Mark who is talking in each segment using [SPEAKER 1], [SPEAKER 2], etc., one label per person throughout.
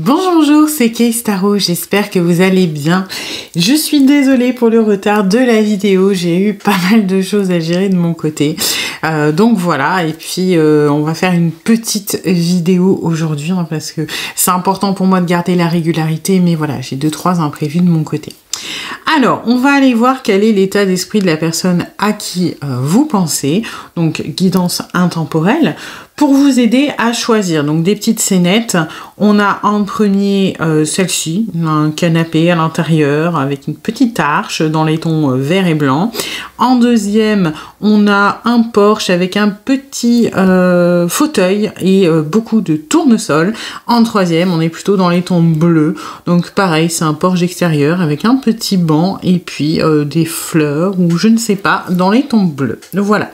[SPEAKER 1] Bonjour, c'est Case Tarot, j'espère que vous allez bien. Je suis désolée pour le retard de la vidéo, j'ai eu pas mal de choses à gérer de mon côté. Donc voilà, et puis on va faire une petite vidéo aujourd'hui hein, parce que c'est important pour moi de garder la régularité, mais voilà, j'ai 2-3 imprévus de mon côté. Alors, on va aller voir quel est l'état d'esprit de la personne à qui vous pensez, donc guidance intemporelle, pour vous aider à choisir. Donc des petites scénettes, on a en premier celle-ci, un canapé à l'intérieur avec une petite arche dans les tons vert et blanc. En deuxième, on a un porche avec un petit fauteuil et beaucoup de tournesol. En troisième, on est plutôt dans les tons bleus. Donc pareil, c'est un porche extérieur avec un petit banc et puis des fleurs ou je ne sais pas dans les tons bleus. Voilà.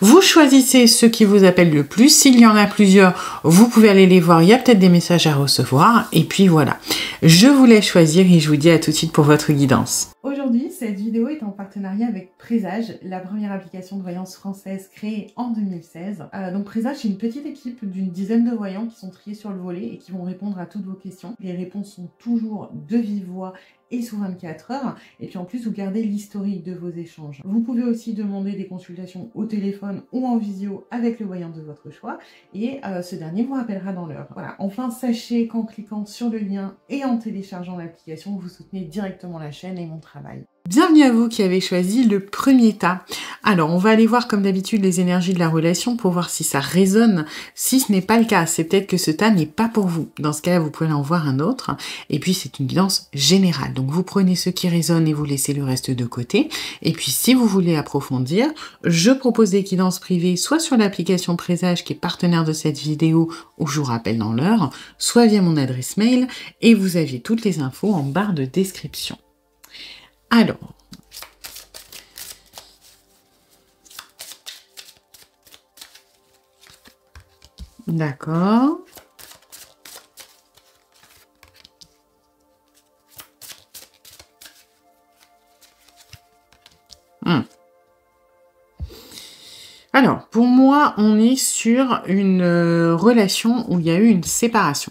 [SPEAKER 1] Vous choisissez ce qui vous appelle le plus. S'il y en a plusieurs, vous pouvez aller les voir. Il y a peut-être des messages à recevoir. Et puis voilà. Je vous laisse choisir et je vous dis à tout de suite pour votre guidance. Aujourd'hui, cette vidéo est en partenariat avec Présage, la première application de voyance française créée en 2016. Donc Présage, c'est une petite équipe d'une dizaine de voyants qui sont triés sur le volet et qui vont répondre à toutes vos questions. Les réponses sont toujours de vive voix et sous 24 heures. Et puis en plus, vous gardez l'historique de vos échanges. Vous pouvez aussi demander des consultations au téléphone ou en visio avec le voyant de votre choix. Et ce dernier vous rappellera dans l'heure. Voilà. Enfin, sachez qu'en cliquant sur le lien et en téléchargeant l'application, vous soutenez directement la chaîne et mon travail. Bienvenue à vous qui avez choisi le premier tas. Alors, on va aller voir comme d'habitude les énergies de la relation pour voir si ça résonne. Si ce n'est pas le cas, c'est peut-être que ce tas n'est pas pour vous. Dans ce cas-là, vous pouvez en voir un autre. Et puis, c'est une guidance générale. Donc, vous prenez ce qui résonne et vous laissez le reste de côté. Et puis, si vous voulez approfondir, je propose des guidances privées, soit sur l'application Présage qui est partenaire de cette vidéo, où je vous rappelle dans l'heure, soit via mon adresse mail. Et vous avez toutes les infos en barre de description. Alors, d'accord. Alors, pour moi, on est sur une relation où il y a eu une séparation.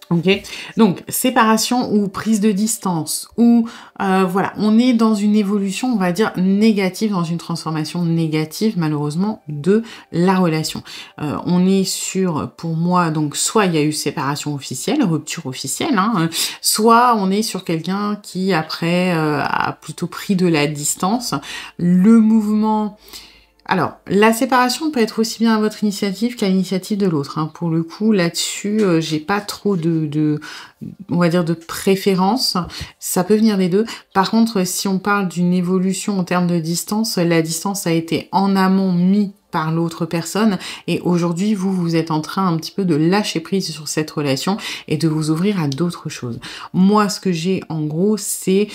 [SPEAKER 1] Ok, donc séparation ou prise de distance, ou voilà, on est dans une évolution, on va dire négative, dans une transformation négative malheureusement de la relation. On est sur, pour moi, donc soit il y a eu séparation officielle, rupture officielle, hein, soit on est sur quelqu'un qui après a plutôt pris de la distance. Le mouvement... Alors, la séparation peut être aussi bien à votre initiative qu'à l'initiative de l'autre. Hein. Pour le coup, là-dessus, j'ai pas trop on va dire, de préférence. Ça peut venir des deux. Par contre, si on parle d'une évolution en termes de distance, la distance a été en amont mise par l'autre personne et aujourd'hui vous êtes en train un petit peu de lâcher prise sur cette relation et de vous ouvrir à d'autres choses. Moi ce que j'ai en gros c'est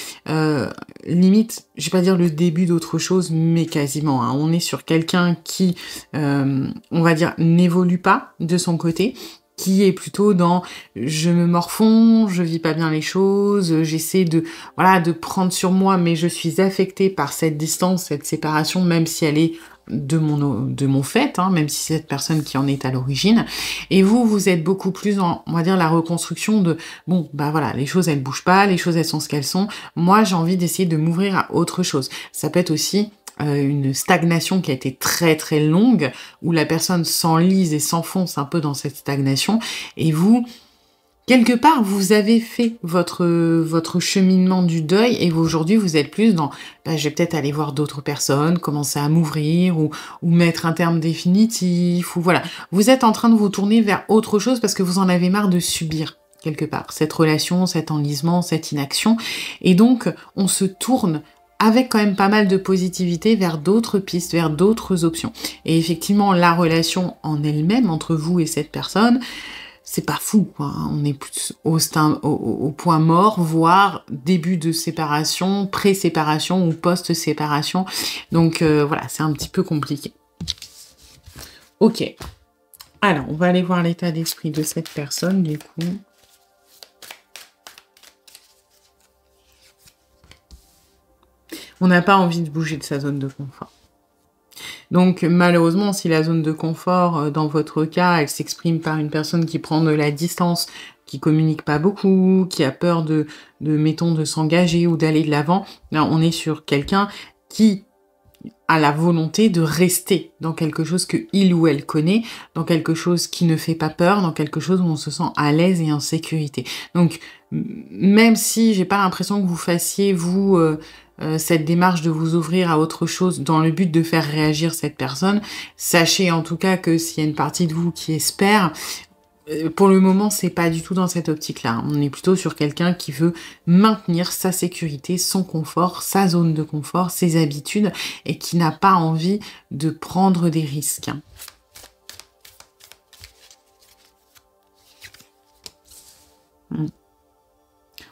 [SPEAKER 1] limite, je vais pas dire le début d'autre chose mais quasiment, hein. On est sur quelqu'un qui on va dire n'évolue pas de son côté, qui est plutôt dans je me morfonds, je vis pas bien les choses, j'essaie de voilà de prendre sur moi mais je suis affectée par cette distance, cette séparation même si elle est de mon fait, hein, même si c'est cette personne qui en est à l'origine. Et vous êtes beaucoup plus dans, on va dire, la reconstruction de, bon, bah voilà, les choses, elles bougent pas, les choses, elles sont ce qu'elles sont. Moi, j'ai envie d'essayer de m'ouvrir à autre chose. Ça peut être aussi une stagnation qui a été très très longue, où la personne s'enlise et s'enfonce un peu dans cette stagnation, et vous... Quelque part, vous avez fait votre cheminement du deuil et aujourd'hui, vous êtes plus dans bah, je vais peut-être aller voir d'autres personnes, commencer à m'ouvrir ou mettre un terme définitif ou voilà. Vous êtes en train de vous tourner vers autre chose parce que vous en avez marre de subir quelque part cette relation, cet enlisement, cette inaction. Et donc, on se tourne avec quand même pas mal de positivité vers d'autres pistes, vers d'autres options. Et effectivement, la relation en elle-même entre vous et cette personne, c'est pas fou, quoi. On est plus au point mort, voire début de séparation, pré-séparation ou post-séparation. Donc voilà, c'est un petit peu compliqué. Ok. Alors, on va aller voir l'état d'esprit de cette personne, du coup. On n'a pas envie de bouger de sa zone de confort. Donc malheureusement, si la zone de confort, dans votre cas, elle s'exprime par une personne qui prend de la distance, qui communique pas beaucoup, qui a peur mettons, de s'engager ou d'aller de l'avant, là, on est sur quelqu'un qui a la volonté de rester dans quelque chose que il ou elle connaît, dans quelque chose qui ne fait pas peur, dans quelque chose où on se sent à l'aise et en sécurité. Donc, même si j'ai pas l'impression que vous fassiez, vous, cette démarche de vous ouvrir à autre chose dans le but de faire réagir cette personne, sachez en tout cas que s'il y a une partie de vous qui espère, pour le moment, c'est pas du tout dans cette optique-là. On est plutôt sur quelqu'un qui veut maintenir sa sécurité, son confort, sa zone de confort, ses habitudes, et qui n'a pas envie de prendre des risques.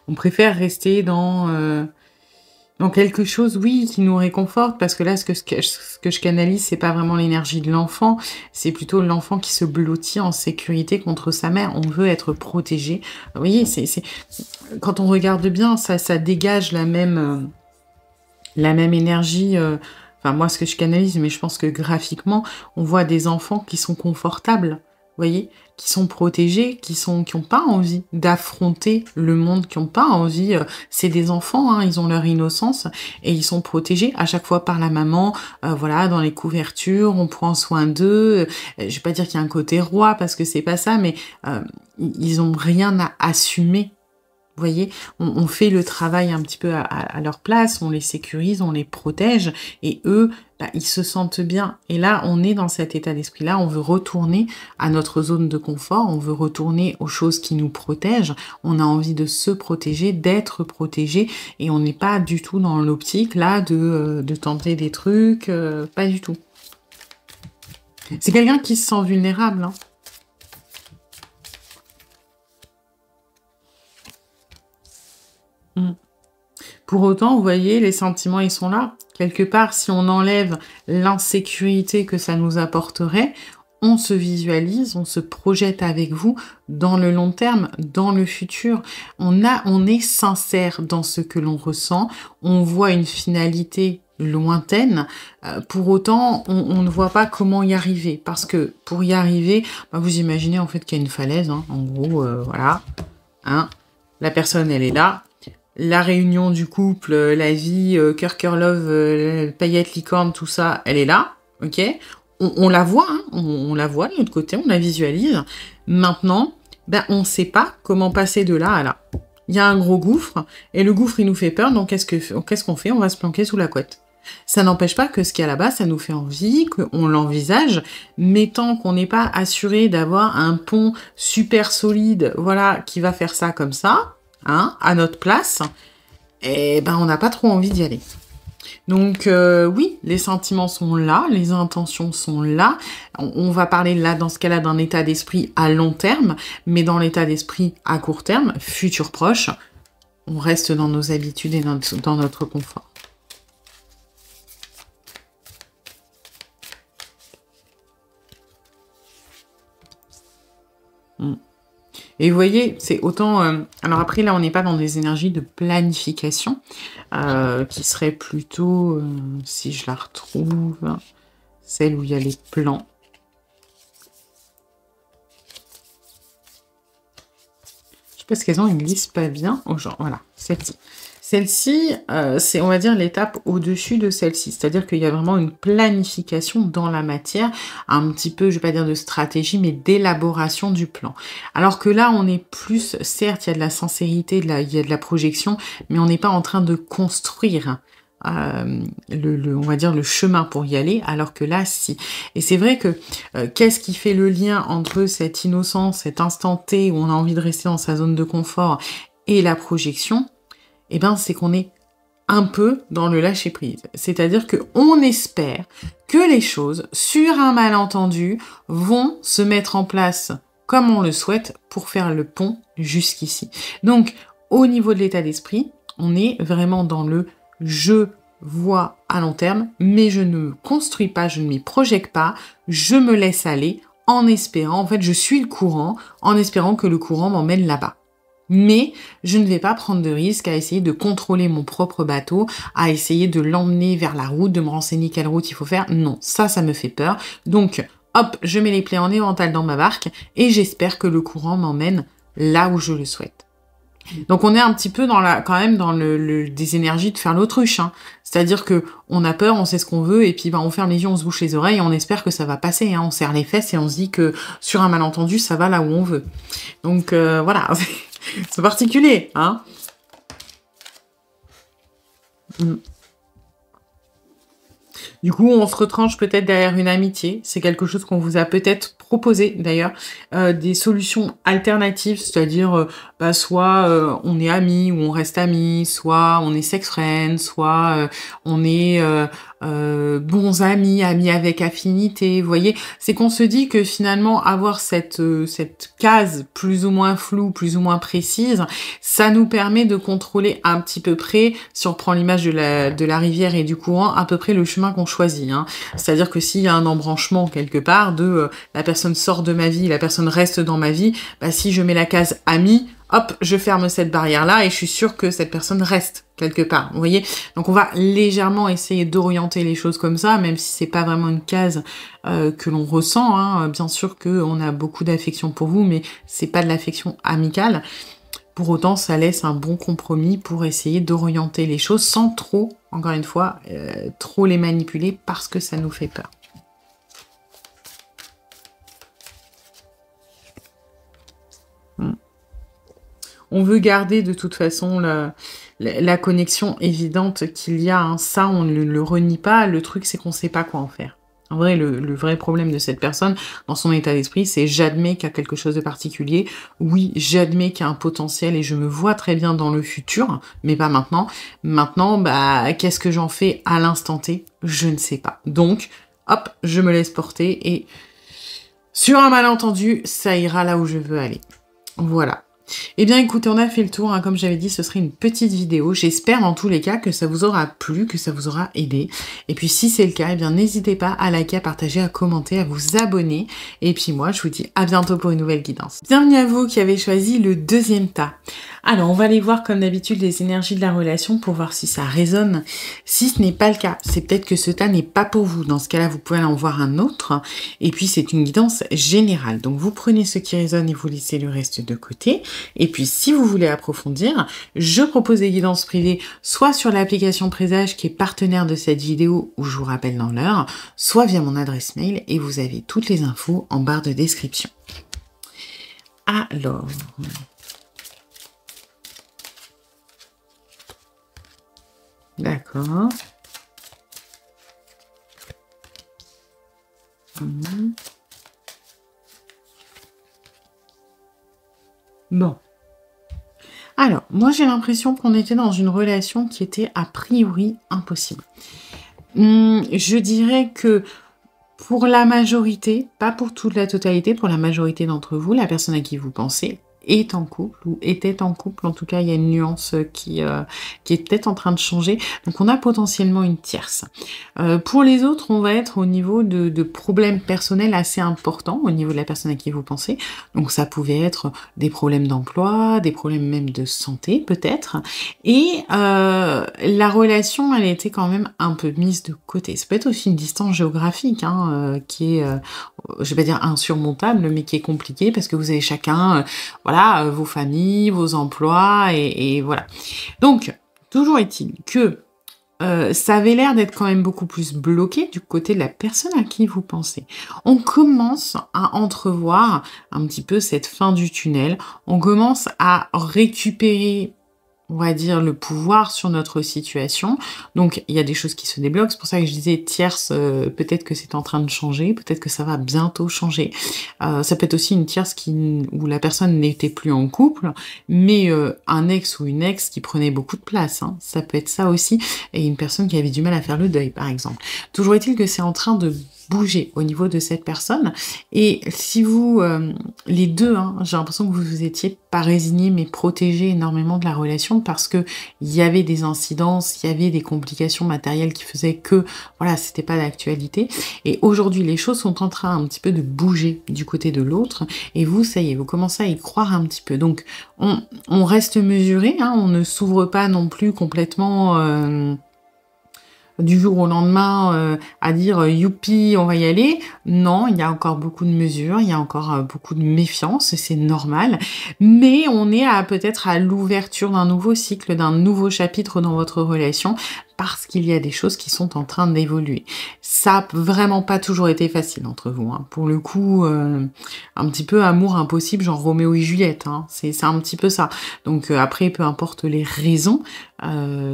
[SPEAKER 1] On préfère rester dans quelque chose, oui, qui nous réconforte, parce que là, ce que je canalise, c'est pas vraiment l'énergie de l'enfant, c'est plutôt l'enfant qui se blottit en sécurité contre sa mère. On veut être protégé. Vous voyez, quand on regarde bien, ça dégage la même énergie. Enfin, moi, ce que je canalise, mais je pense que graphiquement, on voit des enfants qui sont confortables. Vous voyez, qui sont protégés, qui ont pas envie d'affronter le monde, qui ont pas envie. C'est des enfants, hein, ils ont leur innocence et ils sont protégés à chaque fois par la maman. Voilà, dans les couvertures, on prend soin d'eux. Je vais pas dire qu'il y a un côté roi parce que c'est pas ça, mais ils ont rien à assumer. Vous voyez, on fait le travail un petit peu à leur place, on les sécurise, on les protège, et eux, bah, ils se sentent bien. Et là, on est dans cet état d'esprit-là, on veut retourner à notre zone de confort, on veut retourner aux choses qui nous protègent, on a envie de se protéger, d'être protégé, et on n'est pas du tout dans l'optique, là, de tenter des trucs, pas du tout. C'est quelqu'un qui se sent vulnérable, hein. Pour autant, vous voyez, les sentiments, ils sont là. Quelque part, si on enlève l'insécurité que ça nous apporterait, on se visualise, on se projette avec vous dans le long terme, dans le futur. On est sincère dans ce que l'on ressent. On voit une finalité lointaine. Pour autant, on ne voit pas comment y arriver. Parce que pour y arriver, bah, vous imaginez en fait qu'il y a une falaise. Hein, en gros, voilà. Hein, la personne, elle est là. La réunion du couple, la vie, cœur, love, paillettes, licorne, tout ça, elle est là, ok. On la voit, hein, on la voit de l'autre côté, on la visualise. Maintenant, ben, on ne sait pas comment passer de là à là. Il y a un gros gouffre, et le gouffre, il nous fait peur, donc qu'est-ce qu'on fait? On va se planquer sous la couette. Ça n'empêche pas que ce qu'il y a là-bas, ça nous fait envie, qu'on l'envisage, mais tant qu'on n'est pas assuré d'avoir un pont super solide, voilà, qui va faire ça comme ça, hein, à notre place, et ben on n'a pas trop envie d'y aller. Donc oui, les sentiments sont là, les intentions sont là. On va parler là, dans ce cas-là, d'un état d'esprit à long terme, mais dans l'état d'esprit à court terme, futur proche, on reste dans nos habitudes et dans notre confort. Et vous voyez, c'est autant... alors après, là, on n'est pas dans des énergies de planification, qui serait plutôt, si je la retrouve, celle où il y a les plans. Je sais pas ce qu'elles ont, ils ne lisent pas bien. Oh, genre, voilà, celle-ci. Celle-ci, c'est, on va dire, l'étape au-dessus de celle-ci. C'est-à-dire qu'il y a vraiment une planification dans la matière, un petit peu, je vais pas dire de stratégie, mais d'élaboration du plan. Alors que là, on est plus, certes, il y a de la sincérité, il y a de la projection, mais on n'est pas en train de construire on va dire, le chemin pour y aller, alors que là, si. Et c'est vrai que, qu'est-ce qui fait le lien entre cette innocence, cet instant T où on a envie de rester dans sa zone de confort et la projection? Eh ben, c'est qu'on est un peu dans le lâcher-prise. C'est-à-dire qu'on espère que les choses, sur un malentendu, vont se mettre en place comme on le souhaite pour faire le pont jusqu'ici. Donc, au niveau de l'état d'esprit, on est vraiment dans le « je vois à long terme, mais je ne me construis pas, je ne m'y projette pas, je me laisse aller en espérant, en fait, je suis le courant, en espérant que le courant m'emmène là-bas. » Mais je ne vais pas prendre de risque à essayer de contrôler mon propre bateau, à essayer de l'emmener vers la route, de me renseigner quelle route il faut faire. Non, ça me fait peur. Donc, hop, je mets les plaies en éventail dans ma barque et j'espère que le courant m'emmène là où je le souhaite. Donc on est un petit peu quand même dans des énergies de faire l'autruche, hein. C'est-à-dire que on a peur, on sait ce qu'on veut, et puis on ferme les yeux, on se bouche les oreilles, et on espère que ça va passer, hein. On serre les fesses et on se dit que sur un malentendu, ça va là où on veut. Donc voilà, c'est particulier, hein. Du coup, on se retranche peut-être derrière une amitié. C'est quelque chose qu'on vous a peut-être proposé d'ailleurs. Des solutions alternatives, c'est-à-dire soit on est amis ou on reste amis, soit on est sex friend, soit on est bons amis, amis avec affinité. Vous voyez, c'est qu'on se dit que finalement avoir cette case plus ou moins floue, plus ou moins précise, ça nous permet de contrôler un petit peu près, si on prend l'image de la rivière et du courant, à peu près le chemin qu'on choisit, hein. C'est-à-dire que s'il y a un embranchement quelque part de la personne sort de ma vie, la personne reste dans ma vie, bah, si je mets la case ami, hop, je ferme cette barrière-là et je suis sûre que cette personne reste quelque part. Vous voyez? Donc on va légèrement essayer d'orienter les choses comme ça, même si c'est pas vraiment une case que l'on ressent, hein. Bien sûr qu'on a beaucoup d'affection pour vous, mais c'est pas de l'affection amicale. Pour autant, ça laisse un bon compromis pour essayer d'orienter les choses sans trop, encore une fois, trop les manipuler parce que ça nous fait peur. On veut garder de toute façon la connexion évidente qu'il y a, hein. Ça, on ne le renie pas. Le truc, c'est qu'on ne sait pas quoi en faire. En vrai, le vrai problème de cette personne, dans son état d'esprit, c'est j'admets qu'il y a quelque chose de particulier. Oui, j'admets qu'il y a un potentiel et je me vois très bien dans le futur, mais pas maintenant. Maintenant, bah, qu'est-ce que j'en fais à l'instant T? Je ne sais pas. Donc, hop, je me laisse porter et sur un malentendu, ça ira là où je veux aller. Voilà. Eh bien écoutez, on a fait le tour, hein. Comme j'avais dit, ce serait une petite vidéo. J'espère en tous les cas que ça vous aura plu, que ça vous aura aidé. Et puis si c'est le cas, eh bien n'hésitez pas à liker, à partager, à commenter, à vous abonner. Et puis moi, je vous dis à bientôt pour une nouvelle guidance. Bienvenue à vous qui avez choisi le deuxième tas. Alors, on va aller voir comme d'habitude les énergies de la relation pour voir si ça résonne. Si ce n'est pas le cas, c'est peut-être que ce tas n'est pas pour vous. Dans ce cas-là, vous pouvez en voir un autre. Et puis, c'est une guidance générale. Donc, vous prenez ce qui résonne et vous laissez le reste de côté. Et puis, si vous voulez approfondir, je propose des guidances privées, soit sur l'application Présage qui est partenaire de cette vidéo, où je vous rappelle dans l'heure, soit via mon adresse mail, et vous avez toutes les infos en barre de description. Alors... D'accord. Bon. Alors, moi j'ai l'impression qu'on était dans une relation qui était a priori impossible. Je dirais que pour la majorité, pas pour toute la totalité, pour la majorité d'entre vous, la personne à qui vous pensez est en couple ou était en couple. En tout cas, il y a une nuance qui est peut-être en train de changer. Donc, on a potentiellement une tierce. Pour les autres, on va être au niveau de problèmes personnels assez importants au niveau de la personne à qui vous pensez. Donc, ça pouvait être des problèmes d'emploi, des problèmes même de santé, peut-être. Et la relation, elle était quand même un peu mise de côté. Ça peut être aussi une distance géographique, hein, qui est, je vais pas dire insurmontable, mais qui est compliquée parce que vous avez chacun, voilà, vos familles, vos emplois, et voilà. Donc, toujours est-il que ça avait l'air d'être quand même beaucoup plus bloqué du côté de la personne à qui vous pensez. On commence à entrevoir un petit peu cette fin du tunnel. On commence à récupérer, on va dire, le pouvoir sur notre situation. Donc, il y a des choses qui se débloquent. C'est pour ça que je disais tierce, peut-être que c'est en train de changer, peut-être que ça va bientôt changer. Ça peut être aussi une tierce où la personne n'était plus en couple, mais un ex ou une ex qui prenait beaucoup de place, hein. Ça peut être ça aussi, et une personne qui avait du mal à faire le deuil, par exemple. Toujours est-il que c'est en train de bouger au niveau de cette personne. Et si vous, les deux, hein, j'ai l'impression que vous vous étiez pas résignés, mais protégés énormément de la relation parce que il y avait des incidences, il y avait des complications matérielles qui faisaient que, voilà, c'était pas d'actualité. Et aujourd'hui, les choses sont en train un petit peu de bouger du côté de l'autre. Et vous, ça y est, vous commencez à y croire un petit peu. Donc, on reste mesuré, hein, on ne s'ouvre pas non plus complètement... du jour au lendemain à dire youpi, on va y aller. Non, il y a encore beaucoup de mesures, il y a encore beaucoup de méfiance, et c'est normal. Mais on est peut-être à l'ouverture d'un nouveau cycle, d'un nouveau chapitre dans votre relation, parce qu'il y a des choses qui sont en train d'évoluer. Ça a vraiment pas toujours été facile entre vous, hein. Pour le coup, un petit peu amour impossible, genre Roméo et Juliette, hein. C'est un petit peu ça. Donc après, peu importe les raisons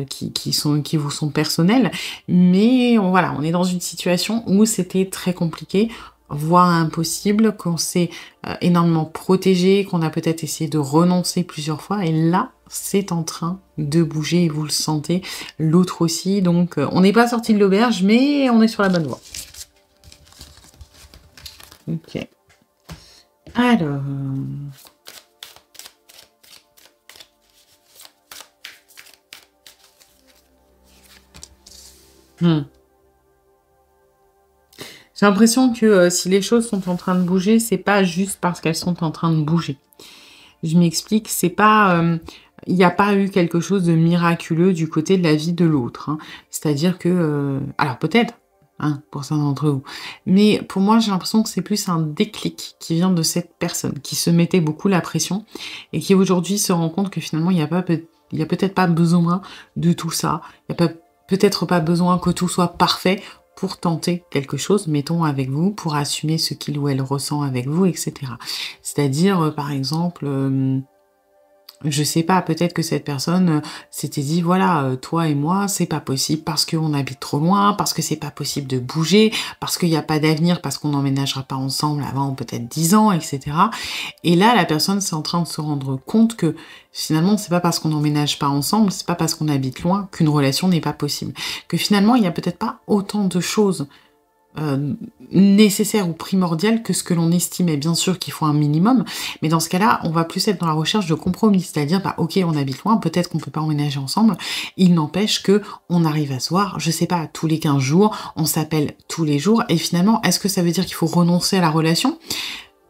[SPEAKER 1] qui vous sont personnelles, mais voilà, on est dans une situation où c'était très compliqué, voire impossible, qu'on s'est énormément protégé, qu'on a peut-être essayé de renoncer plusieurs fois, et là, c'est en train de bouger, et vous le sentez, l'autre aussi, donc on n'est pas sorti de l'auberge, mais on est sur la bonne voie. Ok. Alors... J'ai l'impression que si les choses sont en train de bouger, c'est pas juste parce qu'elles sont en train de bouger. Je m'explique, c'est pas... il n'y a pas eu quelque chose de miraculeux du côté de la vie de l'autre, hein. C'est-à-dire que... alors peut-être, hein, pour certains d'entre vous, mais pour moi, j'ai l'impression que c'est plus un déclic qui vient de cette personne, qui se mettait beaucoup la pression, et qui aujourd'hui se rend compte que finalement, il n'y a peut-être pas besoin de tout ça, il n'y a peut-être pas besoin que tout soit parfait pour tenter quelque chose, mettons, avec vous, pour assumer ce qu'il ou elle ressent avec vous, etc. C'est-à-dire, par exemple, je sais pas, peut-être que cette personne s'était dit, voilà, toi et moi, c'est pas possible parce qu'on habite trop loin, parce que c'est pas possible de bouger, parce qu'il n'y a pas d'avenir, parce qu'on n'emménagera pas ensemble avant peut-être 10 ans, etc. Et là, la personne, c'est en train de se rendre compte que finalement, c'est pas parce qu'on n'emménage pas ensemble, c'est pas parce qu'on habite loin qu'une relation n'est pas possible. Que finalement, il y a peut-être pas autant de choses nécessaire ou primordial que ce que l'on estimait. Bien sûr qu'il faut un minimum, mais dans ce cas-là, on va plus être dans la recherche de compromis, c'est-à-dire, bah ok, on habite loin, peut-être qu'on peut pas emménager ensemble, il n'empêche que on arrive à se voir, je sais pas, tous les 15 jours, on s'appelle tous les jours, et finalement, est-ce que ça veut dire qu'il faut renoncer à la relation?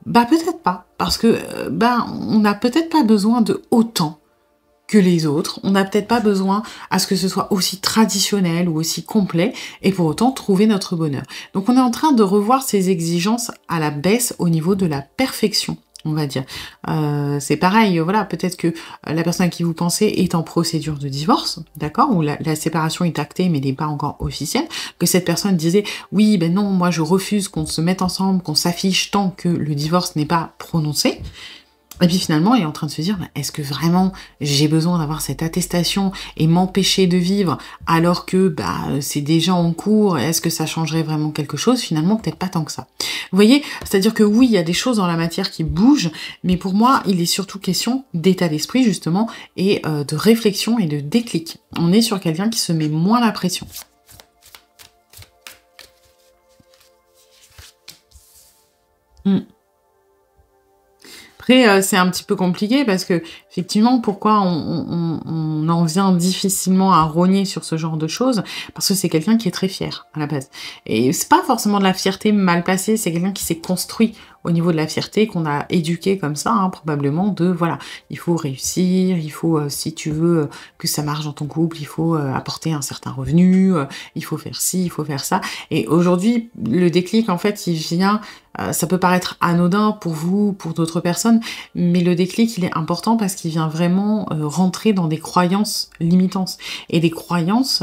[SPEAKER 1] Bah peut-être pas, parce que on n'a peut-être pas besoin de autant que les autres. On n'a peut-être pas besoin à ce que ce soit aussi traditionnel ou aussi complet, et pour autant trouver notre bonheur. Donc on est en train de revoir ces exigences à la baisse au niveau de la perfection, on va dire. C'est pareil, voilà, peut-être que la personne à qui vous pensez est en procédure de divorce, d'accord, ou la séparation est actée mais n'est pas encore officielle, que cette personne disait « Oui, ben non, moi je refuse qu'on se mette ensemble, qu'on s'affiche tant que le divorce n'est pas prononcé », et puis finalement, il est en train de se dire, est-ce que vraiment j'ai besoin d'avoir cette attestation et m'empêcher de vivre alors que c'est déjà en cours, est-ce que ça changerait vraiment quelque chose? Finalement, peut-être pas tant que ça. Vous voyez, c'est-à-dire que oui, il y a des choses dans la matière qui bougent, mais pour moi, il est surtout question d'état d'esprit justement, et de réflexion et de déclic. On est sur quelqu'un qui se met moins la pression. Après, c'est un petit peu compliqué parce que, effectivement, pourquoi on en vient difficilement à rogner sur ce genre de choses? Parce que c'est quelqu'un qui est très fier, à la base. Et c'est pas forcément de la fierté mal placée, c'est quelqu'un qui s'est construit au niveau de la fierté, qu'on a éduqué comme ça, hein, probablement, de, voilà, il faut réussir, il faut, si tu veux que ça marche dans ton couple, il faut apporter un certain revenu, il faut faire ci, il faut faire ça. Et aujourd'hui, le déclic, en fait, il vient... ça peut paraître anodin pour vous, pour d'autres personnes, mais le déclic, il est important parce qu'il vient vraiment rentrer dans des croyances limitantes. Et des croyances,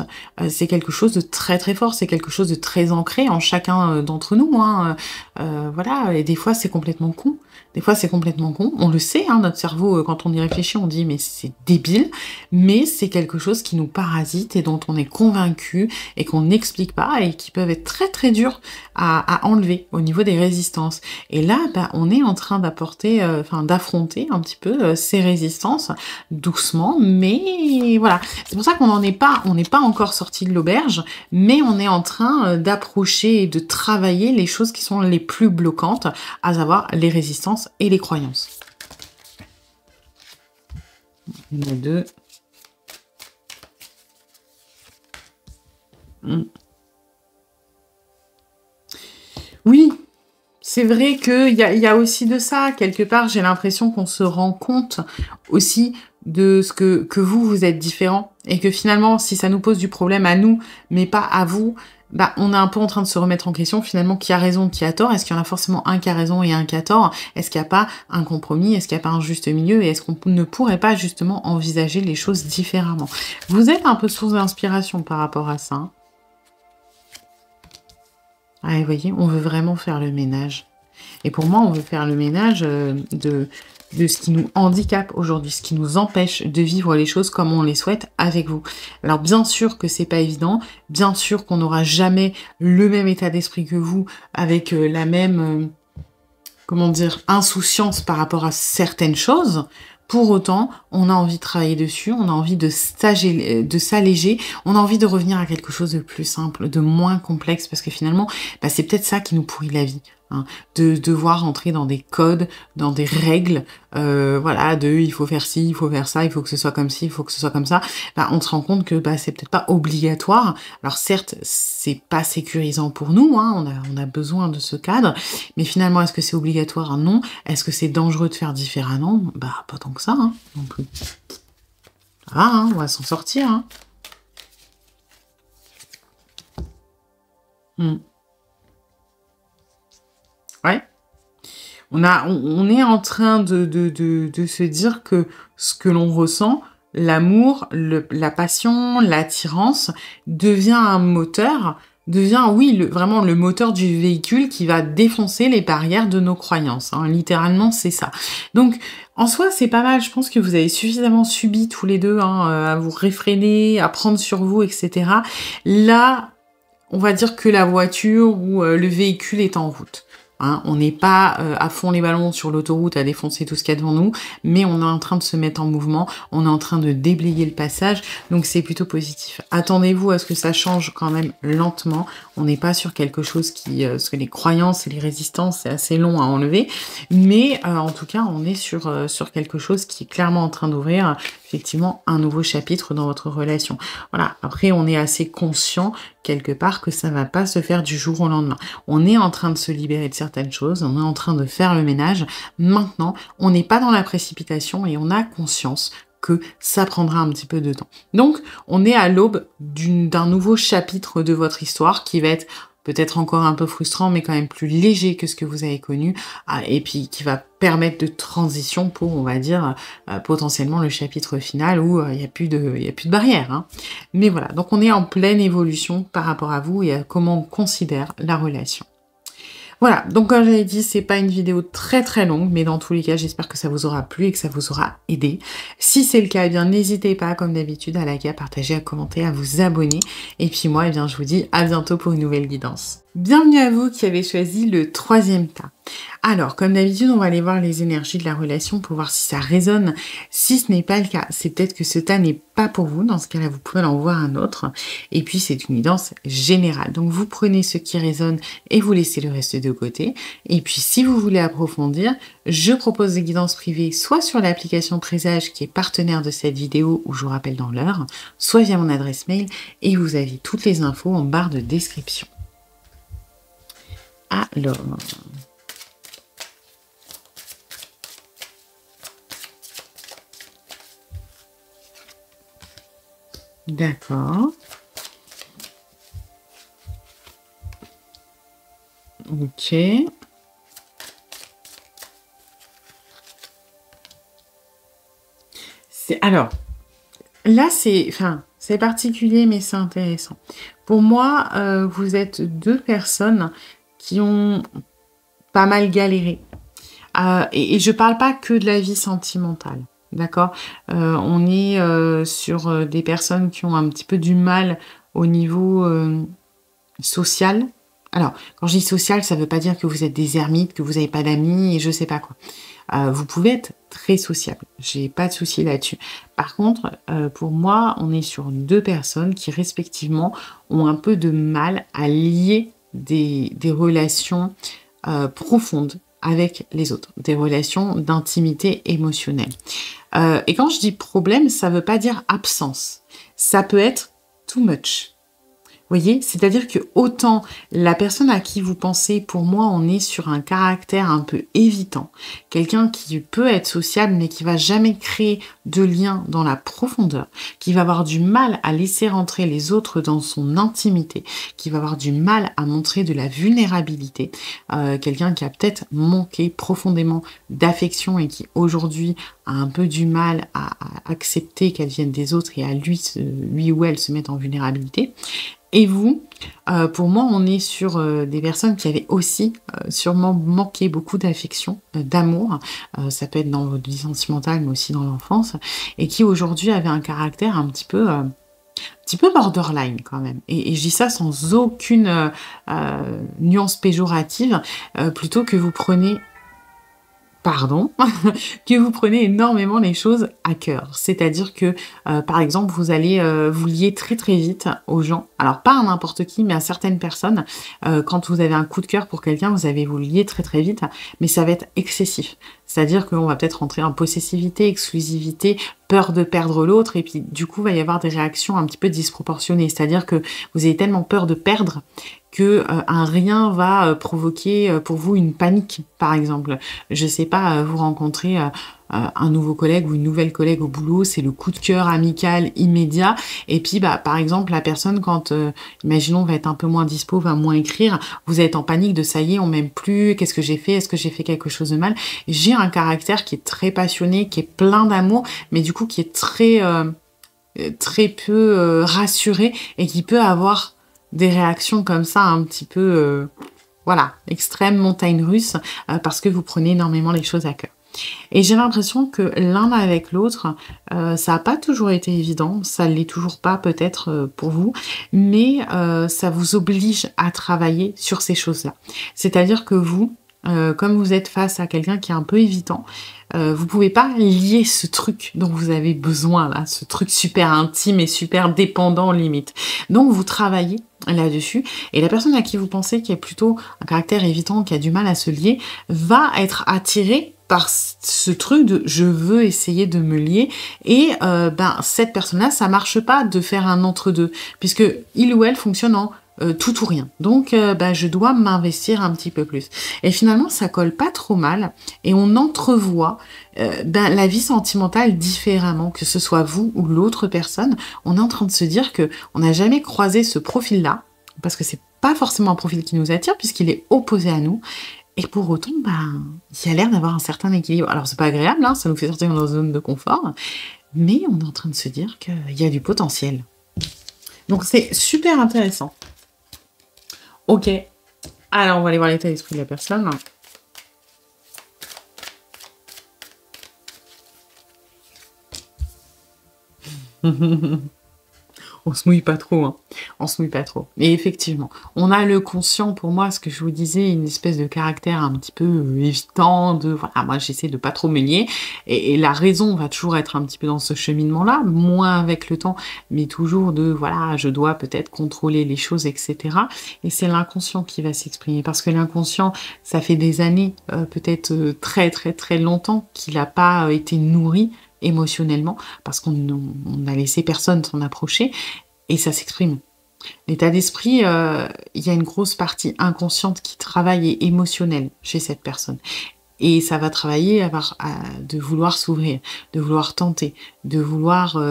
[SPEAKER 1] c'est quelque chose de très très fort, c'est quelque chose de très ancré en chacun d'entre nous, hein. Voilà, et des fois c'est complètement con. Des fois, c'est complètement con. On le sait, hein, notre cerveau, quand on y réfléchit, on dit « mais c'est débile », mais c'est quelque chose qui nous parasite et dont on est convaincu et qu'on n'explique pas et qui peuvent être très très durs à enlever au niveau des résistances. Et là, on est en train d'apporter, d'affronter un petit peu ces résistances résistance, doucement, mais voilà. C'est pour ça qu'on on n'est pas encore sorti de l'auberge, mais on est en train d'approcher et de travailler les choses qui sont les plus bloquantes, à savoir les résistances et les croyances. Il y en a deux. Oui, c'est vrai qu'il y a aussi de ça. Quelque part, j'ai l'impression qu'on se rend compte aussi de ce que vous êtes différent. Et que finalement, si ça nous pose du problème à nous, mais pas à vous, bah, on est un peu en train de se remettre en question, finalement, qui a raison, qui a tort. Est-ce qu'il y en a forcément un qui a raison et un qui a tort? Est-ce qu'il n'y a pas un compromis? Est-ce qu'il n'y a pas un juste milieu? Et est-ce qu'on ne pourrait pas justement envisager les choses différemment? Vous êtes un peu source d'inspiration par rapport à ça, hein. Ah, vous voyez, on veut vraiment faire le ménage. Et pour moi, on veut faire le ménage de ce qui nous handicape aujourd'hui, ce qui nous empêche de vivre les choses comme on les souhaite avec vous. Alors bien sûr que c'est pas évident, bien sûr qu'on n'aura jamais le même état d'esprit que vous, avec la même, comment dire, insouciance par rapport à certaines choses. Pour autant, on a envie de travailler dessus, on a envie de s'alléger, on a envie de revenir à quelque chose de plus simple, de moins complexe, parce que finalement, bah, c'est peut-être ça qui nous pourrit la vie. Hein, de devoir entrer dans des codes, dans des règles, voilà, il faut faire ci, il faut faire ça, il faut que ce soit comme ci, il faut que ce soit comme ça, bah, on se rend compte que bah, c'est peut-être pas obligatoire. Alors certes, c'est pas sécurisant pour nous, hein, on a besoin de ce cadre, mais finalement, est-ce que c'est obligatoire? Non. Est-ce que c'est dangereux de faire différemment? Bah, pas tant que ça, hein, non plus. Ça va, hein, on va s'en sortir, hein. Ouais. On est en train de se dire que ce que l'on ressent, l'amour, la passion, l'attirance, devient un moteur, devient, oui, vraiment le moteur du véhicule qui va défoncer les barrières de nos croyances. Hein. Littéralement, c'est ça. Donc, en soi, c'est pas mal. Je pense que vous avez suffisamment subi tous les deux, hein, à vous réfréner, à prendre sur vous, etc. Là, on va dire que la voiture ou le véhicule est en route. Hein, on n'est pas à fond les ballons sur l'autoroute à défoncer tout ce qu'il y a devant nous, mais on est en train de se mettre en mouvement, on est en train de déblayer le passage, donc c'est plutôt positif. Attendez-vous à ce que ça change quand même lentement, on n'est pas sur quelque chose qui... parce que les croyances et les résistances, c'est assez long à enlever, mais en tout cas, on est sur quelque chose qui est clairement en train d'ouvrir effectivement un nouveau chapitre dans votre relation. Voilà, après on est assez conscient quelque part que ça va pas se faire du jour au lendemain. On est en train de se libérer de certaines choses, on est en train de faire le ménage. Maintenant, on n'est pas dans la précipitation et on a conscience que ça prendra un petit peu de temps. Donc, on est à l'aube d'un nouveau chapitre de votre histoire qui va être peut-être encore un peu frustrant, mais quand même plus léger que ce que vous avez connu, et puis qui va permettre de transition pour, on va dire, potentiellement le chapitre final où il n'y a plus de barrière. Hein. Mais voilà, donc on est en pleine évolution par rapport à vous et à comment on considère la relation. Voilà, donc comme j'avais dit, c'est pas une vidéo très très longue, mais dans tous les cas, j'espère que ça vous aura plu et que ça vous aura aidé. Si c'est le cas, eh bien n'hésitez pas, comme d'habitude, à liker, à partager, à commenter, à vous abonner. Et puis moi, eh bien, je vous dis à bientôt pour une nouvelle guidance. Bienvenue à vous qui avez choisi le 3e tas. Alors, comme d'habitude, on va aller voir les énergies de la relation pour voir si ça résonne. Si ce n'est pas le cas, c'est peut-être que ce tas n'est pas pour vous. Dans ce cas-là, vous pouvez en voir un autre. Et puis, c'est une guidance générale. Donc, vous prenez ce qui résonne et vous laissez le reste de côté. Et puis, si vous voulez approfondir, je propose des guidances privées, soit sur l'application Présage qui est partenaire de cette vidéo, où je vous rappelle dans l'heure, soit via mon adresse mail. Et vous avez toutes les infos en barre de description. Alors... D'accord. Ok. Alors, là, c'est particulier, mais c'est intéressant. Pour moi, vous êtes deux personnes qui ont pas mal galéré. Et je parle pas que de la vie sentimentale. D'accord, on est sur des personnes qui ont un petit peu du mal au niveau social, Alors, quand je dis social, ça ne veut pas dire que vous êtes des ermites, que vous n'avez pas d'amis et je sais pas quoi. Vous pouvez être très sociable. J'ai pas de souci là-dessus. Par contre, pour moi, on est sur 2 personnes qui respectivement ont un peu de mal à lier des relations, profondes avec les autres, des relations d'intimité émotionnelle. Et quand je dis problème, ça veut pas dire absence. Ça peut être too much. Voyez? C'est-à-dire que autant la personne à qui vous pensez, pour moi, on est sur un caractère un peu évitant. Quelqu'un qui peut être sociable, mais qui va jamais créer de lien dans la profondeur, qui va avoir du mal à laisser rentrer les autres dans son intimité, qui va avoir du mal à montrer de la vulnérabilité. Quelqu'un qui a peut-être manqué profondément d'affection et qui aujourd'hui a un peu du mal à accepter qu'elle vienne des autres et à lui ou elle se mettre en vulnérabilité. Et vous, pour moi, on est sur des personnes qui avaient aussi sûrement manqué beaucoup d'affection, d'amour. Ça peut être dans votre vie sentimentale, mais aussi dans l'enfance, et qui aujourd'hui avaient un caractère un petit peu borderline quand même. Et je dis ça sans aucune nuance péjorative, plutôt que vous prenez pardon, que vous prenez énormément les choses à cœur. C'est-à-dire que, par exemple, vous allez vous lier très très vite aux gens. Alors, pas à n'importe qui, mais à certaines personnes. Quand vous avez un coup de cœur pour quelqu'un, vous allez vous lier très très vite, mais ça va être excessif. C'est-à-dire qu'on va peut-être rentrer en possessivité, exclusivité, peur de perdre l'autre, et puis du coup, il va y avoir des réactions un petit peu disproportionnées. C'est-à-dire que vous avez tellement peur de perdre que un rien va provoquer pour vous une panique, par exemple. Je sais pas, vous rencontrez un nouveau collègue ou une nouvelle collègue au boulot, c'est le coup de cœur amical immédiat, et puis bah par exemple la personne quand, imaginons, va être un peu moins dispo, va moins écrire, vous êtes en panique de ça y est, on m'aime plus, qu'est-ce que j'ai fait, est-ce que j'ai fait quelque chose de mal? J'ai un caractère qui est très passionné, qui est plein d'amour, mais du coup qui est très peu rassuré et qui peut avoir des réactions comme ça un petit peu, voilà, extrême montagne russe, parce que vous prenez énormément les choses à cœur. Et j'ai l'impression que l'un avec l'autre, ça n'a pas toujours été évident, ça ne l'est toujours pas peut-être pour vous, mais ça vous oblige à travailler sur ces choses-là. C'est-à-dire que vous, comme vous êtes face à quelqu'un qui est un peu évitant, vous pouvez pas lier ce truc dont vous avez besoin là, ce truc super intime et super dépendant limite. Donc vous travaillez là-dessus et la personne à qui vous pensez qui est plutôt un caractère évitant, qui a du mal à se lier, va être attirée par ce truc de je veux essayer de me lier et cette personne-là, ça marche pas de faire un entre-deux puisque il ou elle fonctionne en tout ou rien. Donc, je dois m'investir un petit peu plus. Et finalement, ça colle pas trop mal et on entrevoit la vie sentimentale différemment, que ce soit vous ou l'autre personne. On est en train de se dire que on n'a jamais croisé ce profil-là parce que c'est pas forcément un profil qui nous attire puisqu'il est opposé à nous. Et pour autant, il y a l'air d'avoir un certain équilibre. Alors, c'est pas agréable, hein, ça nous fait sortir de notre zone de confort, mais on est en train de se dire qu'il y a du potentiel. Donc, c'est super intéressant. Ok, alors on va aller voir l'état d'esprit de la personne. On se mouille pas trop, hein. On se mouille pas trop. Et effectivement, on a le conscient, pour moi, ce que je vous disais, une espèce de caractère un petit peu évitant, de voilà, moi j'essaie de pas trop me lier. Et la raison va toujours être un petit peu dans ce cheminement-là, moins avec le temps, mais toujours de voilà, je dois peut-être contrôler les choses, etc. Et c'est l'inconscient qui va s'exprimer. Parce que l'inconscient, ça fait des années, peut-être très très très longtemps qu'il n'a pas été nourri émotionnellement parce qu'on a laissé personne s'en approcher et ça s'exprime. L'état d'esprit, il y a une grosse partie inconsciente qui travaille et émotionnelle chez cette personne. Et ça va travailler de vouloir s'ouvrir, de vouloir tenter, de vouloir...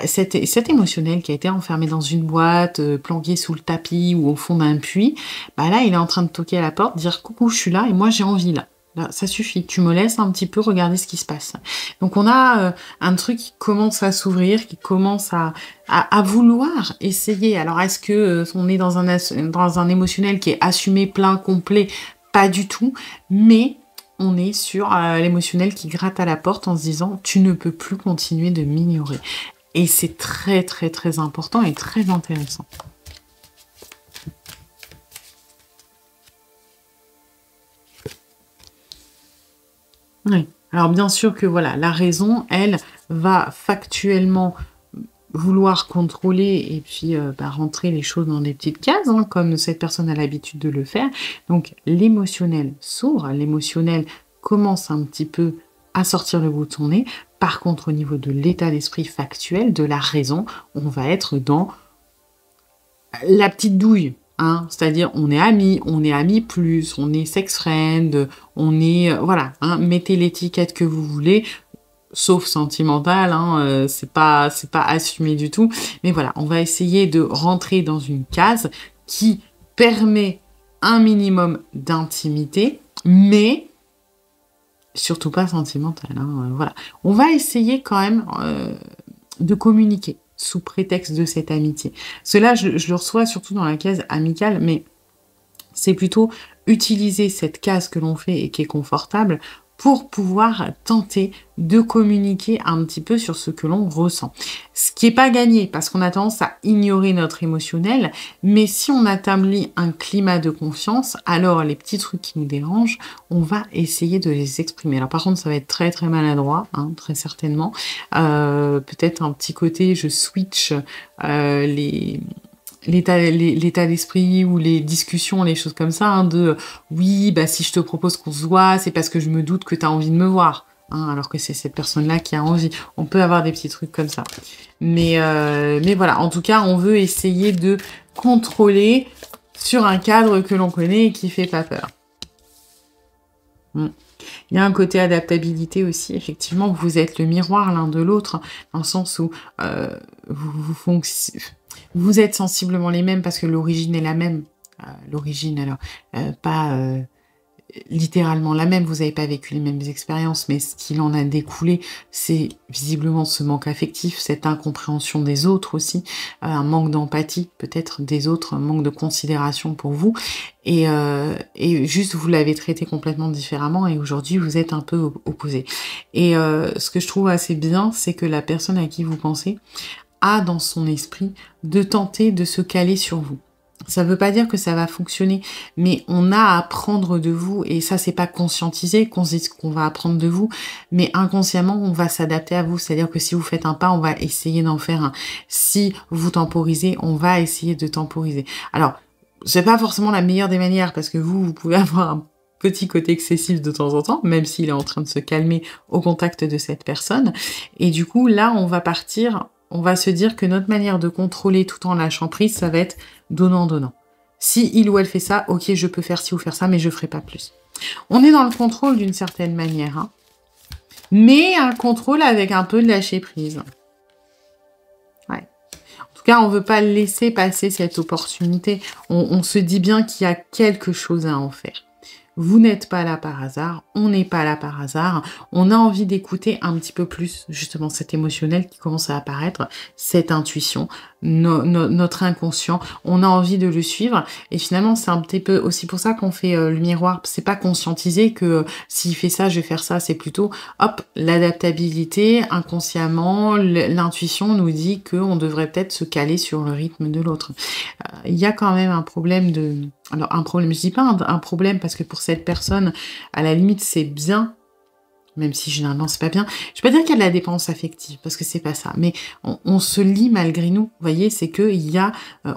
[SPEAKER 1] cet émotionnel qui a été enfermé dans une boîte, planqué sous le tapis ou au fond d'un puits, là, il est en train de toquer à la porte, dire « Coucou, je suis là et moi j'ai envie là ». Là, ça suffit, tu me laisses un petit peu regarder ce qui se passe. Donc on a un truc qui commence à s'ouvrir, qui commence à vouloir essayer. Alors est-ce que on est dans un émotionnel qui est assumé, plein, complet? Pas du tout, mais on est sur l'émotionnel qui gratte à la porte en se disant « tu ne peux plus continuer de m'ignorer ». Et c'est très très très important et très intéressant. Oui. Alors bien sûr que voilà, la raison, elle, va factuellement vouloir contrôler et puis rentrer les choses dans des petites cases, hein, comme cette personne a l'habitude de le faire. Donc l'émotionnel s'ouvre, l'émotionnel commence un petit peu à sortir le bout de son nez. Par contre, au niveau de l'état d'esprit factuel, de la raison, on va être dans la petite douille. Hein, c'est-à-dire on est amis plus, on est sex friend, on est voilà, hein, mettez l'étiquette que vous voulez, sauf sentimental, hein, c'est pas assumé du tout. Mais voilà, on va essayer de rentrer dans une case qui permet un minimum d'intimité, mais surtout pas sentimental. Hein, voilà, on va essayer quand même de communiquer sous prétexte de cette amitié. Cela, je le reçois surtout dans la case amicale, mais c'est plutôt utiliser cette case que l'on fait et qui est confortable pour pouvoir tenter de communiquer un petit peu sur ce que l'on ressent. Ce qui n'est pas gagné, parce qu'on a tendance à ignorer notre émotionnel, mais si on établit un climat de confiance, alors les petits trucs qui nous dérangent, on va essayer de les exprimer. Alors par contre, ça va être très très maladroit, hein, très certainement. Peut-être un petit côté, je switch l'état d'esprit ou les discussions, les choses comme ça, hein, de oui, bah si je te propose qu'on se voit, c'est parce que je me doute que tu as envie de me voir, hein, alors que c'est cette personne-là qui a envie. On peut avoir des petits trucs comme ça. Mais voilà, en tout cas, on veut essayer de contrôler sur un cadre que l'on connaît et qui fait pas peur. Il y a un côté adaptabilité aussi, effectivement, vous êtes le miroir l'un de l'autre, dans le sens où vous êtes sensiblement les mêmes parce que l'origine est la même. L'origine, alors, pas littéralement la même, vous n'avez pas vécu les mêmes expériences, mais ce qu'il en a découlé, c'est visiblement ce manque affectif, cette incompréhension des autres aussi, un manque d'empathie peut-être des autres, un manque de considération pour vous, et juste vous l'avez traité complètement différemment, et aujourd'hui vous êtes un peu opposés. Et ce que je trouve assez bien, c'est que la personne à qui vous pensez a dans son esprit de tenter de se caler sur vous. Ça ne veut pas dire que ça va fonctionner, mais on a à apprendre de vous, et ça, c'est pas conscientisé qu'on se dise qu'on va apprendre de vous, mais inconsciemment, on va s'adapter à vous. C'est-à-dire que si vous faites un pas, on va essayer d'en faire un. Si vous temporisez, on va essayer de temporiser. Alors, c'est pas forcément la meilleure des manières, parce que vous pouvez avoir un petit côté excessif de temps en temps, même s'il est en train de se calmer au contact de cette personne. Et du coup, là, on va se dire que notre manière de contrôler tout en lâchant prise, ça va être donnant-donnant. Si il ou elle fait ça, ok, je peux faire ci ou faire ça, mais je ferai pas plus. On est dans le contrôle d'une certaine manière, hein, mais un contrôle avec un peu de lâcher prise. Ouais. En tout cas, on veut pas laisser passer cette opportunité. On se dit bien qu'il y a quelque chose à en faire. Vous n'êtes pas là par hasard, on n'est pas là par hasard, on a envie d'écouter un petit peu plus justement cet émotionnel qui commence à apparaître, cette intuition, notre inconscient, on a envie de le suivre, et finalement c'est un petit peu aussi pour ça qu'on fait le miroir, c'est pas conscientiser que s'il fait ça, je vais faire ça, c'est plutôt hop, l'adaptabilité, inconsciemment, l'intuition nous dit qu'on devrait peut-être se caler sur le rythme de l'autre. Il y a quand même un problème alors un problème, je dis pas un problème parce que pour cette personne, à la limite c'est bien, même si généralement c'est pas bien. Je vais pas dire qu'il y a de la dépendance affective parce que c'est pas ça, mais on se lie malgré nous. Vous voyez, c'est que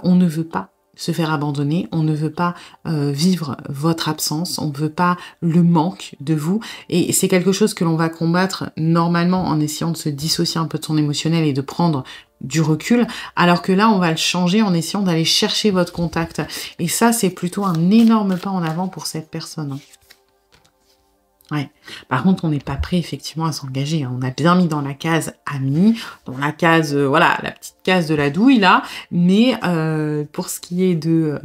[SPEAKER 1] on ne veut pas se faire abandonner, on ne veut pas vivre votre absence, on ne veut pas le manque de vous, et c'est quelque chose que l'on va combattre normalement en essayant de se dissocier un peu de son émotionnel et de prendre du recul, alors que là on va le changer en essayant d'aller chercher votre contact, et ça c'est plutôt un énorme pas en avant pour cette personne. Ouais. Par contre, on n'est pas prêt effectivement à s'engager. On a bien mis dans la case ami, dans la case, voilà, la petite case de la douille là. Mais pour ce qui est de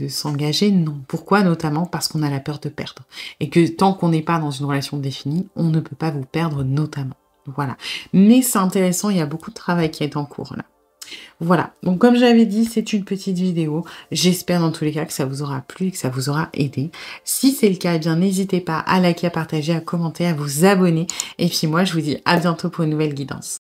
[SPEAKER 1] s'engager, non. Pourquoi? Notamment parce qu'on a la peur de perdre. Et que tant qu'on n'est pas dans une relation définie, on ne peut pas vous perdre notamment. Voilà. Mais c'est intéressant, il y a beaucoup de travail qui est en cours là. Voilà, donc comme j'avais dit, c'est une petite vidéo. J'espère dans tous les cas que ça vous aura plu et que ça vous aura aidé. Si c'est le cas, eh bien n'hésitez pas à liker, à partager, à commenter, à vous abonner. Et puis moi, je vous dis à bientôt pour une nouvelle guidance.